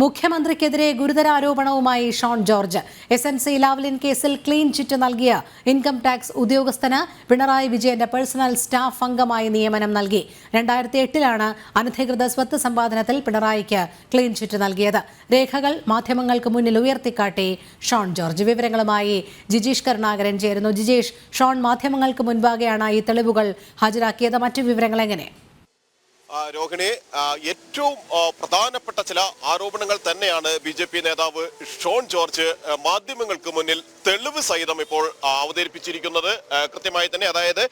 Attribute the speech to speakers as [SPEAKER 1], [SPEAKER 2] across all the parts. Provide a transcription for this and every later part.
[SPEAKER 1] മുഖ്യമന്ത്രിക്കെതിരെ ഗുരുതര ആരോപണവുമായി ഷോൺ ജോർജ്. SNC ലാവ്ലിൻ കേസിൽ ക്ലീൻ ചിറ്റ് നൽകിയ ഇൻകം ടാക്സ് ഉദ്യോഗസ്ഥന് പിണറായി വിജയന്റെ പേഴ്സണൽ സ്റ്റാഫ് അംഗമായി നിയമനം നൽകി. 2008 അനധികൃത സ്വത്ത് സമ്പാദനത്തിൽ പിണറായിക്ക് ക്ലീൻ ചിറ്റ് നൽകിയത്. രേഖകൾ മാധ്യമങ്ങൾക്ക് മുന്നിൽ ഉയർത്തിക്കാട്ടി ഷോൺ ജോർജ്. വിവരങ്ങളുമായി ജിജീഷ് കരുണാകരൻ ചേരുന്നു. ജിജീഷ്, ഷോൺ മാധ്യമങ്ങൾക്ക് മുൻപാകെയാണ് ഈ തെളിവുകൾ ഹാജരാക്കിയത്. മറ്റു വിവരങ്ങൾ എങ്ങനെ?
[SPEAKER 2] രോഹിണി, ഏറ്റവും പ്രധാനപ്പെട്ട ചില ആരോപണങ്ങൾ തന്നെയാണ് BJP നേതാവ് ഷോൺ ജോർജ് മാധ്യമങ്ങൾക്ക് മുന്നിൽ തെളിവ് സഹിതം ഇപ്പോൾ അവതരിപ്പിച്ചിരിക്കുന്നത്. കൃത്യമായി തന്നെ, അതായത്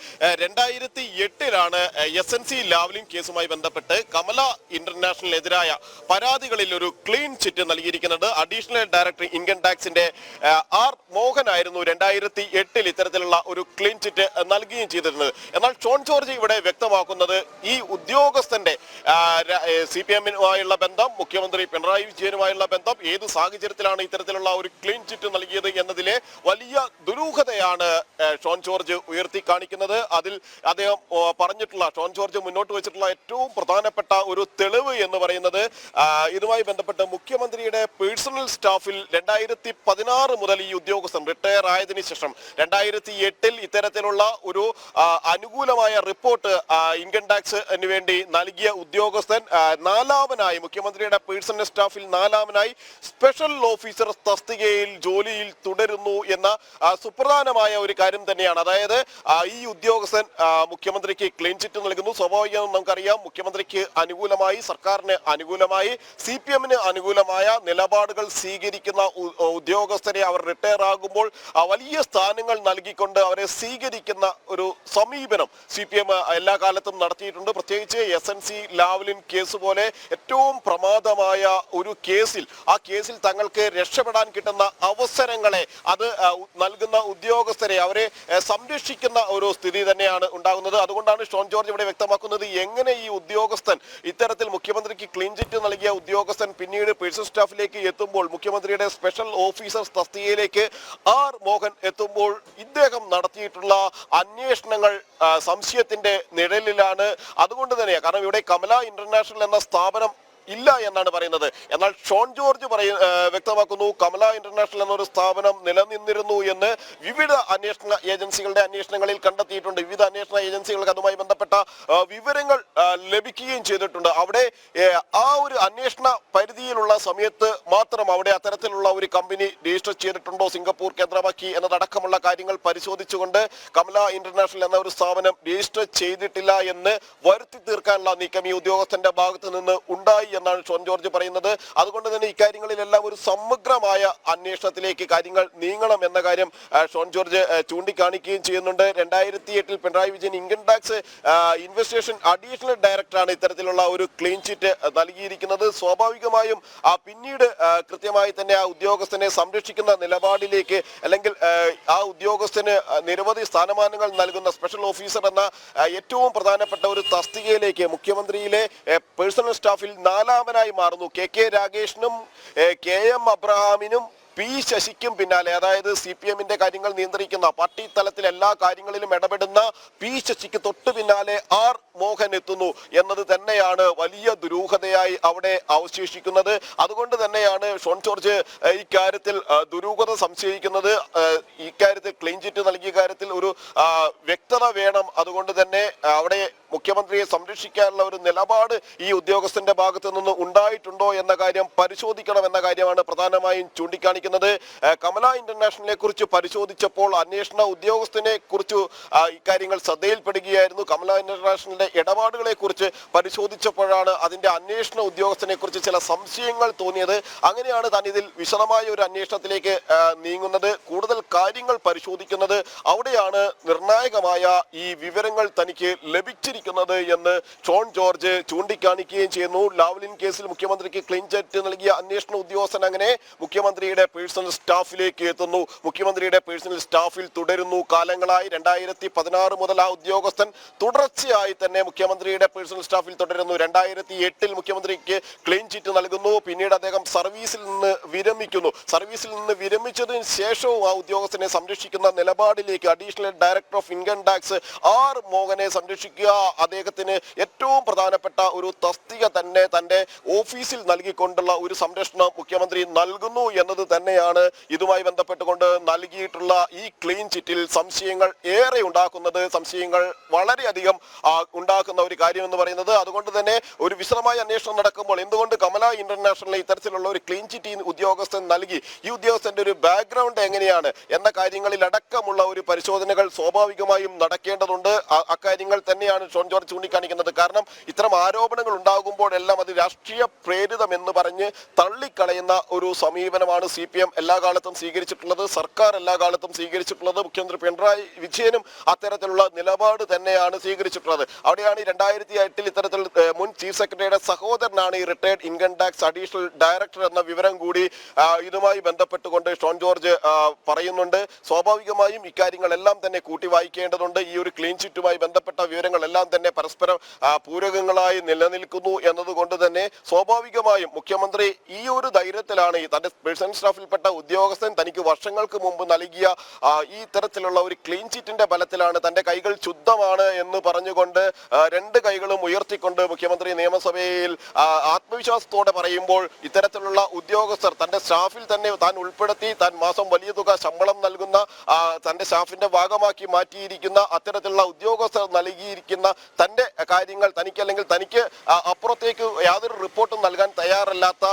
[SPEAKER 2] 2008 SNC ലാവ്ലിൻ കേസുമായി ബന്ധപ്പെട്ട് കമല ഇന്റർനാഷണലിനെതിരായ പരാതികളിൽ ഒരു ക്ലീൻ ചിറ്റ് നൽകിയിരിക്കുന്നത് അഡീഷണൽ ഡയറക്ടർ ഇൻകം ടാക്സിന്റെ R മോഹൻ ആയിരുന്നു 2008 ഇത്തരത്തിലുള്ള ഒരു ക്ലീൻ ചിറ്റ് നൽകുകയും ചെയ്തിരുന്നത്. എന്നാൽ ഷോൺ ജോർജ് ഇവിടെ വ്യക്തമാക്കുന്നത് ഈ ഉദ്യോഗസ്ഥന്റെ CPM-നുമായുള്ള ബന്ധം, മുഖ്യമന്ത്രി പിണറായി വിജയനുമായുള്ള ബന്ധം, ഏത് സാഹചര്യത്തിലാണ് ഇത്തരത്തിലുള്ള ഒരു ക്ലീൻ ചിറ്റ് നൽകിയത് എന്നതിലെ വലിയ ദുരൂഹതയാണ് ഷോൺ ജോർജ് ഉയർത്തി കാണിക്കുന്നത്. അതിൽ അദ്ദേഹം പറഞ്ഞിട്ടുള്ള, ഷോൺ ജോർജ് മുന്നോട്ട് വെച്ചിട്ടുള്ള ഏറ്റവും പ്രധാനപ്പെട്ട ഒരു തെളിവ് എന്ന് പറയുന്നത് ഇതുമായി ബന്ധപ്പെട്ട് മുഖ്യമന്ത്രിയുടെ പേഴ്സണൽ സ്റ്റാഫിൽ 2016 മുതൽ ഈ ഉദ്യോഗസ്ഥൻ റിട്ടയർ ആയതിനു ശേഷം 2008 ഇത്തരത്തിലുള്ള ഒരു അനുകൂലമായ റിപ്പോർട്ട് ഇൻകം ടാക്സിന് വേണ്ടി നൽകിയ ഉദ്യോഗസ്ഥൻ നാലാമനായി, മുഖ്യമന്ത്രിയുടെ പേഴ്സണൽ സ്റ്റാഫിൽ നാലാമനായി സ്പെഷ്യൽ ഓഫീസർ തസ്തികയിൽ ജോലിയിൽ തുടരുന്നു എന്ന സുപ്രധാനമായ ഒരു കാര്യം തന്നെയാണ്. അതായത് ഈ ഉദ്യോഗസ്ഥൻ മുഖ്യമന്ത്രിക്ക് ക്ലീൻ ചിറ്റ് നൽകുന്നു. സ്വാഭാവികം നമുക്കറിയാം, മുഖ്യമന്ത്രിക്ക് അനുകൂലമായി, സർക്കാരിന് അനുകൂലമായി, CPM-ന് അനുകൂലമായ നിലപാടുകൾ സ്വീകരിക്കുന്ന ഉദ്യോഗസ്ഥരെ അവർ റിട്ടയർ ആകുമ്പോൾ വലിയ സ്ഥാനങ്ങൾ നൽകിക്കൊണ്ട് അവരെ സ്വീകരിക്കുന്ന ഒരു സമീപനം CPM എല്ലാ കാലത്തും നടത്തിയിട്ടുണ്ട്. പ്രത്യേകിച്ച് SNC ലാവ്ലിൻ കേസ് പോലെ ഏറ്റവും പ്രമാദമായ ഒരു കേസിൽ, ആ കേസിൽ തങ്ങൾക്ക് രക്ഷപ്പെടാൻ കിട്ടുന്ന അവസരങ്ങളെ അത് നൽകുന്ന ഉദ്യോഗസ്ഥരെ അവരെ സംരക്ഷിക്കുന്ന ഒരു സ്ഥിതി തന്നെയാണ് ഉണ്ടാകുന്നത്. അതുകൊണ്ടാണ് ഷോൺ ജോർജ് ഇവിടെ വ്യക്തമാക്കുന്നത് എങ്ങനെ ഈ ഉദ്യോഗസ്ഥൻ, ഇത്തരത്തിൽ മുഖ്യമന്ത്രിക്ക് ക്ലീൻ ചിറ്റ് നൽകിയ ഉദ്യോഗസ്ഥൻ പിന്നീട് പേഴ്സണൽ സ്റ്റാഫിലേക്ക് എത്തുമ്പോൾ, മുഖ്യമന്ത്രിയുടെ സ്പെഷ്യൽ ഓഫീസർ തസ്തികയിലേക്ക് R മോഹൻ എത്തുമ്പോൾ ഇദ്ദേഹം നടത്തിയിട്ടുള്ള അന്വേഷണങ്ങൾ സംശയത്തിന്റെ നിഴലിലാണ്. അതുകൊണ്ട് തന്നെ, കാരണം ഇവിടെ കമല ഇന്റർനാഷണൽ എന്ന സ്ഥാപനം ഇല്ല എന്നാണ് പറയുന്നത്. എന്നാൽ ഷോൺ ജോർജ് വ്യക്തമാക്കുന്നു കമല ഇന്റർനാഷണൽ എന്നൊരു സ്ഥാപനം നിലനിന്നിരുന്നു എന്ന് വിവിധ അന്വേഷണ ഏജൻസികളുടെ അന്വേഷണങ്ങളിൽ കണ്ടെത്തിയിട്ടുണ്ട്. വിവിധ അന്വേഷണ ഏജൻസികൾക്ക് അതുമായി ബന്ധപ്പെട്ട വിവരങ്ങൾ ലഭിക്കുകയും ചെയ്തിട്ടുണ്ട്. അവിടെ ആ ഒരു അന്വേഷണ പരിധിയിലുള്ള സമയത്ത് മാത്രം അവിടെ അത്തരത്തിലുള്ള ഒരു കമ്പനി രജിസ്റ്റർ ചെയ്തിട്ടുണ്ടോ, സിംഗപ്പൂർ കേന്ദ്രമാക്കി എന്നതടക്കമുള്ള കാര്യങ്ങൾ പരിശോധിച്ചുകൊണ്ട് കമല ഇന്റർനാഷണൽ എന്ന ഒരു സ്ഥാപനം രജിസ്റ്റർ ചെയ്തിട്ടില്ല എന്ന് വരുത്തി തീർക്കാനുള്ള നീക്കം ഈ ഉദ്യോഗസ്ഥന്റെ ഭാഗത്ത് നിന്ന് ഉണ്ടായി എന്നാണ് ഷോൺ ജോർജ് പറയുന്നത്. അതുകൊണ്ട് തന്നെ ഇക്കാര്യങ്ങളിലെല്ലാം ഒരു സമഗ്രമായ അന്വേഷണത്തിലേക്ക് കാര്യങ്ങൾ നീങ്ങണം എന്ന കാര്യം ഷോൺ ജോർജ് ചൂണ്ടിക്കാണിക്കുകയും ചെയ്യുന്നുണ്ട്. 2008 Pinarayi Vijayan income tax investigation additional ഡയറക്ടറാണ് ഇത്തരത്തിലുള്ള ഒരു ക്ലീൻ ചിറ്റ് നൽകിയിരിക്കുന്നത്. സ്വാഭാവികമായും പിന്നീട് കൃത്യമായി തന്നെ ആ ഉദ്യോഗസ്ഥനെ സംരക്ഷിക്കുന്ന നിലപാടിലേക്ക്, അല്ലെങ്കിൽ ആ ഉദ്യോഗസ്ഥന് നിരവധി സ്ഥാനമാനങ്ങൾ നൽകുന്ന സ്പെഷ്യൽ ഓഫീസർ എന്ന ഏറ്റവും പ്രധാനപ്പെട്ട ഒരു തസ്തികയിലേക്ക് മുഖ്യമന്ത്രിയിലെ പേഴ്സണൽ സ്റ്റാഫിൽ നാലാമനായി മാറുന്നു. KK രാഗേഷിനും KM അബ്രഹാമിനും P ശശിക്കും പിന്നാലെ, അതായത് CPM-ന്റെ കാര്യങ്ങൾ നിയന്ത്രിക്കുന്ന, പാർട്ടി തലത്തിൽ എല്ലാ കാര്യങ്ങളിലും ഇടപെടുന്ന P ശശിക്ക് തൊട്ടു പിന്നാലെ R മോഹൻ എത്തുന്നു എന്നത് തന്നെയാണ് വലിയ ദുരൂഹതയായി അവിടെ അവശേഷിക്കുന്നത്. അതുകൊണ്ട് തന്നെയാണ് ഷോൺ ജോർജ് ഇക്കാര്യത്തിൽ ദുരൂഹത സംശയിക്കുന്നത്. ഇക്കാര്യത്തിൽ ക്ലീൻ ചിറ്റ് നൽകിയ കാര്യത്തിൽ ഒരു വ്യക്തത വേണം. അതുകൊണ്ട് തന്നെ അവിടെ മുഖ്യമന്ത്രിയെ സംരക്ഷിക്കാനുള്ള ഒരു നിലപാട് ഈ ഉദ്യോഗസ്ഥന്റെ ഭാഗത്തു നിന്ന് ഉണ്ടായിട്ടുണ്ടോ എന്ന കാര്യം പരിശോധിക്കണം എന്ന കാര്യമാണ് പ്രധാനമായും ചൂണ്ടിക്കാണിക്കുന്നത്. കമല ഇന്റർനാഷണലിനെ കുറിച്ച് പരിശോധിച്ചപ്പോൾ അന്വേഷണ ഉദ്യോഗസ്ഥനെ കുറിച്ച് ഇക്കാര്യങ്ങൾ ശ്രദ്ധയിൽപ്പെടുകയായിരുന്നു. കമല ഇന്റർനാഷണലിന്റെ ഇടപാടുകളെ കുറിച്ച് പരിശോധിച്ചപ്പോഴാണ് അതിന്റെ അന്വേഷണ ഉദ്യോഗസ്ഥനെ കുറിച്ച് ചില സംശയങ്ങൾ തോന്നിയത്. അങ്ങനെയാണ് താൻ ഇതിൽ വിശദമായ ഒരു അന്വേഷണത്തിലേക്ക് നീങ്ങുന്നത്, കൂടുതൽ കാര്യങ്ങൾ പരിശോധിക്കുന്നത്. അവിടെയാണ് നിർണായകമായ ഈ വിവരങ്ങൾ തനിക്ക് ലഭിച്ചിരിക്കുന്നത് എന്ന് ഷോൺ ജോർജ് ചൂണ്ടിക്കാണിക്കുകയും ചെയ്യുന്നു. ലാവ്ലിൻ കേസിൽ മുഖ്യമന്ത്രിക്ക് ക്ലീൻ ചിറ്റ് നൽകിയ അന്വേഷണ ഉദ്യോഗസ്ഥൻ അങ്ങനെ മുഖ്യമന്ത്രിയുടെ പേഴ്സണൽ സ്റ്റാഫിലേക്ക് എത്തുന്നു. മുഖ്യമന്ത്രിയുടെ പേഴ്സണൽ സ്റ്റാഫിൽ തുടരുന്നു കാലങ്ങളായി. 2016 മുതൽ ആ ഉദ്യോഗസ്ഥൻ തുടർച്ചയായി തന്നെ മുഖ്യമന്ത്രിയുടെ പേഴ്സണൽ സ്റ്റാഫിൽ തുടരുന്നു. 2008 മുഖ്യമന്ത്രിക്ക് ക്ലീൻ ചിറ്റ് നൽകുന്നു. പിന്നീട് അദ്ദേഹം സർവീസിൽ നിന്ന് വിരമിക്കുന്നു. സർവീസിൽ നിന്ന് വിരമിച്ചതിന് ശേഷവും ആ ഉദ്യോഗസ്ഥനെ സംരക്ഷിക്കുന്ന നിലപാടിലേക്ക് additional director of income tax R മോഹനെ സംരക്ഷിക്കുക, അദ്ദേഹത്തിന് ഏറ്റവും പ്രധാനപ്പെട്ട ഒരു തസ്തിക തന്നെ തന്റെ ഓഫീസിൽ നൽകിക്കൊണ്ടുള്ള ഒരു സംരക്ഷണം മുഖ്യമന്ത്രി നൽകുന്നു എന്നത് തന്നെയാണ് ഇതുമായി ബന്ധപ്പെട്ടുകൊണ്ട് നൽകിയിട്ടുള്ള ഈ ക്ലീൻ ചിറ്റിൽ സംശയങ്ങൾ ഏറെ ഉണ്ടാക്കുന്നത്, സംശയങ്ങൾ വളരെയധികം ഉണ്ടാക്കുന്ന ഒരു കാര്യം എന്ന് പറയുന്നത്. അതുകൊണ്ട് തന്നെ ഒരു വിശദമായ അന്വേഷണം നടക്കുമ്പോൾ എന്തുകൊണ്ട് കമല ഇന്റർനാഷണൽ ഇത്തരത്തിലുള്ള ഒരു ക്ലീൻ ചിറ്റ് ഉദ്യോഗസ്ഥൻ നൽകി, ഈ ഉദ്യോഗസ്ഥന്റെ ഒരു ബാക്ക്ഗ്രൗണ്ട് എങ്ങനെയാണ് എന്ന കാര്യങ്ങളിൽ അടക്കമുള്ള ഒരു പരിശോധനകൾ സ്വാഭാവികമായും നടക്കേണ്ടതുണ്ട്. അക്കാര്യങ്ങൾ തന്നെയാണ് ഷോൺ ജോർജ് ചൂണ്ടിക്കാണിക്കുന്നത്. കാരണം ഇത്തരം ആരോപണങ്ങൾ ഉണ്ടാകുമ്പോഴെല്ലാം അത് രാഷ്ട്രീയ പ്രേരിതം എന്ന് പറഞ്ഞ് തള്ളിക്കളയുന്ന ഒരു സമീപനമാണ് CPM എല്ലാ കാലത്തും സ്വീകരിച്ചിട്ടുള്ളത്, സർക്കാർ എല്ലാ കാലത്തും സ്വീകരിച്ചിട്ടുള്ളത്. മുഖ്യമന്ത്രി പിണറായി വിജയനും അത്തരത്തിലുള്ള നിലപാട് തന്നെയാണ് സ്വീകരിച്ചിട്ടുള്ളത്. അവിടെയാണ് 2008 ഇത്തരത്തിൽ മുൻ ചീഫ് സെക്രട്ടറിയുടെ സഹോദരനാണ് ഈ retired income tax additional director എന്ന വിവരം കൂടി ഇതുമായി ബന്ധപ്പെട്ടുകൊണ്ട് ഷോൺ ജോർജ് പറയുന്നുണ്ട്. സ്വാഭാവികമായും ഇക്കാര്യങ്ങളെല്ലാം തന്നെ കൂട്ടി വായിക്കേണ്ടതുണ്ട്. ഈ ഒരു ക്ലീൻ ചിറ്റുമായി ബന്ധപ്പെട്ട വിവരങ്ങളെല്ലാം തന്നെ പരസ്പരം പൂരകങ്ങളായി നിലനിൽക്കുന്നു എന്നതുകൊണ്ട് തന്നെ സ്വാഭാവികമായും മുഖ്യമന്ത്രി ഈ ഒരു ധൈര്യത്തിലാണ് തന്റെ പേഴ്സണൽ സ്റ്റാഫിൽപ്പെട്ട ഉദ്യോഗസ്ഥൻ തനിക്ക് വർഷങ്ങൾക്ക് മുമ്പ് നൽകിയ ഈ തരത്തിലുള്ള ഒരു ക്ലീൻ ചിറ്റിന്റെ ബലത്തിലാണ് തന്റെ കൈകൾ ശുദ്ധമാണ് എന്ന് പറഞ്ഞുകൊണ്ട് രണ്ട് കൈകളും ഉയർത്തിക്കൊണ്ട് മുഖ്യമന്ത്രി നിയമസഭയിൽ ആത്മവിശ്വാസത്തോടെ പറയുമ്പോൾ ഇത്തരത്തിലുള്ള ഉദ്യോഗസ്ഥർ തന്റെ സ്റ്റാഫിൽ തന്നെ താൻ ഉൾപ്പെടുത്തി താൻ മാസം വലിയ തുക ശമ്പളം നൽകുന്ന തന്റെ സ്റ്റാഫിന്റെ ഭാഗമാക്കി മാറ്റിയിരിക്കുന്ന അത്തരത്തിലുള്ള ഉദ്യോഗസ്ഥർ നൽകിയിരിക്കുന്ന തന്റെ കാര്യങ്ങൾ തനിക്ക് അല്ലെങ്കിൽ തനിക്ക് അപ്പുറത്തേക്ക് യാതൊരു റിപ്പോർട്ടും നൽകാൻ തയ്യാറല്ലാത്ത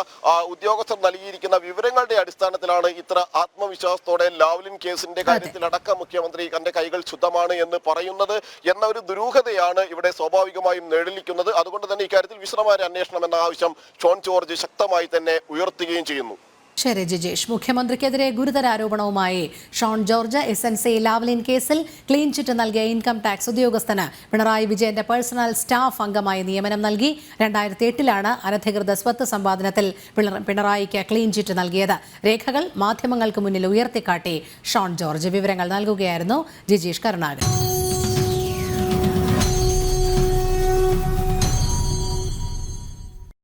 [SPEAKER 2] ഉദ്യോഗസ്ഥർ നൽകിയിരിക്കുന്ന വിവരങ്ങളുടെ അടിസ്ഥാനത്തിലാണ് ഇത്ര ആത്മവിശ്വാസത്തോടെ ലാവ്ലിൻ കേസിന്റെ കാര്യത്തിലടക്കം മുഖ്യമന്ത്രി തന്റെ കൈകൾ ശുദ്ധമാണ് എന്ന് പറയുന്നത് എന്ന ഒരു ദുരൂഹതയാണ് ഇവിടെ സ്വാഭാവികമായും നിഴലിക്കുന്നത്. അതുകൊണ്ട് തന്നെ ഇക്കാര്യത്തിൽ വിശദമായ അന്വേഷണം എന്ന ആവശ്യം ഷോൺ ജോർജ് ശക്തമായി തന്നെ ഉയർത്തുകയും ചെയ്യുന്നു.
[SPEAKER 1] ശരി ജിജേഷ്, മുഖ്യമന്ത്രിക്കെതിരെ ഗുരുതര ആരോപണവുമായി ഷോൺ ജോർജ് SNC ലാവ്ലിൻ കേസിൽ ക്ലീൻ ചിറ്റ് നൽകിയ ഇൻകം ടാക്സ് ഉദ്യോഗസ്ഥന് പിണറായി വിജയന്റെ പേഴ്സണൽ സ്റ്റാഫ് അംഗമായി നിയമനം നൽകി. 2008 അനധികൃത സ്വത്ത് സമ്പാദനത്തിൽ പിണറായിക്ക് ക്ലീൻ ചിറ്റ് നൽകിയത്. രേഖകൾ മാധ്യമങ്ങൾക്ക് മുന്നിൽ ഉയർത്തിക്കാട്ടി ഷോൺ ജോർജ് വിവരങ്ങൾ നൽകുകയായിരുന്നു ജിജേഷ് കരുണാകരൻ.